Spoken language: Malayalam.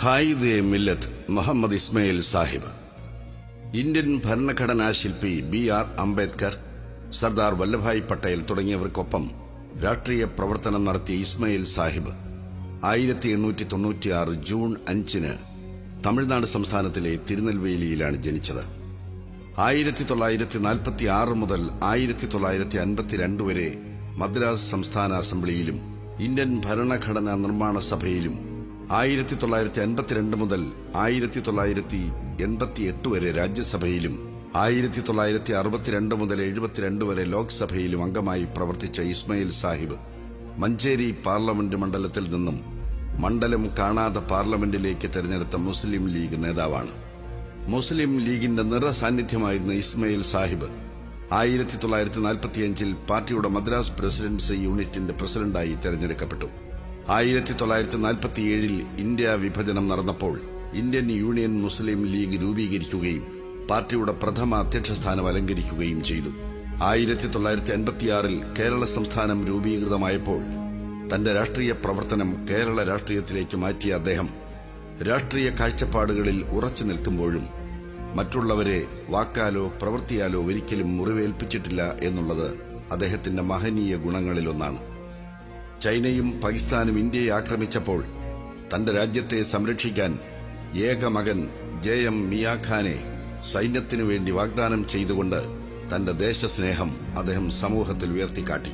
ഖായിദെ മില്ലത്ത് മുഹമ്മദ് ഇസ്മായിൽ സാഹിബ്. ഇന്ത്യൻ ഭരണഘടനാ ശില്പി BR അംബേദ്കർ, സർദാർ വല്ലഭായ് പട്ടേൽ തുടങ്ങിയവർക്കൊപ്പം രാഷ്ട്രീയ പ്രവർത്തനം നടത്തിയ ഇസ്മായിൽ സാഹിബ് 1896 ജൂൺ 5 തമിഴ്നാട് സംസ്ഥാനത്തിലെ തിരുനെൽവേലിയിലാണ് ജനിച്ചത്. 1946 മുതൽ 1952 വരെ മദ്രാസ് സംസ്ഥാന അസംബ്ലിയിലും ഇന്ത്യൻ ഭരണഘടനാ നിർമ്മാണ സഭയിലും 1952 മുതൽ 1988 വരെ രാജ്യസഭയിലും 1962 മുതൽ 72 വരെ ലോക്സഭയിലും അംഗമായി പ്രവർത്തിച്ച ഇസ്മായിൽ സാഹിബ് മഞ്ചേരി പാർലമെന്റ് മണ്ഡലത്തിൽ നിന്നും മണ്ഡലം കാണാതെ പാർലമെന്റിലേക്ക് തെരഞ്ഞെടുത്ത മുസ്ലിം ലീഗ് നേതാവാണ്. മുസ്ലിം ലീഗിന്റെ നിറസാന്നിധ്യമായിരുന്ന ഇസ്മായിൽ സാഹിബ് 1945 പാർട്ടിയുടെ മദ്രാസ് പ്രസിഡൻസി യൂണിറ്റിന്റെ പ്രസിഡന്റായി തെരഞ്ഞെടുക്കപ്പെട്ടു. 1947 ഇന്ത്യ വിഭജനം നടന്നപ്പോൾ ഇന്ത്യൻ യൂണിയൻ മുസ്ലിം ലീഗ് രൂപീകരിക്കുകയും പാർട്ടിയുടെ പ്രഥമ അധ്യക്ഷസ്ഥാനം അലങ്കരിക്കുകയും ചെയ്തു. 1956 കേരള സംസ്ഥാനം രൂപീകൃതമായപ്പോൾ തന്റെ രാഷ്ട്രീയ പ്രവർത്തനം കേരള രാഷ്ട്രീയത്തിലേക്ക് മാറ്റിയ അദ്ദേഹം രാഷ്ട്രീയ കാഴ്ചപ്പാടുകളിൽ ഉറച്ചു നിൽക്കുമ്പോഴും മറ്റുള്ളവരെ വാക്കാലോ പ്രവൃത്തിയാലോ ഒരിക്കലും മുറിവേൽപ്പിച്ചിട്ടില്ല എന്നുള്ളത് അദ്ദേഹത്തിന്റെ മഹനീയ ഗുണങ്ങളിലൊന്നാണ്. ചൈനയും പാകിസ്ഥാനും ഇന്ത്യയെ ആക്രമിച്ചപ്പോൾ തന്റെ രാജ്യത്തെ സംരക്ഷിക്കാൻ ഏക മകൻ JM മിയാഖാനെ സൈന്യത്തിനു വേണ്ടി വാഗ്ദാനം ചെയ്തുകൊണ്ട് തന്റെ ദേശസ്നേഹം അദ്ദേഹം സമൂഹത്തിൽ ഉയർത്തിക്കാട്ടി.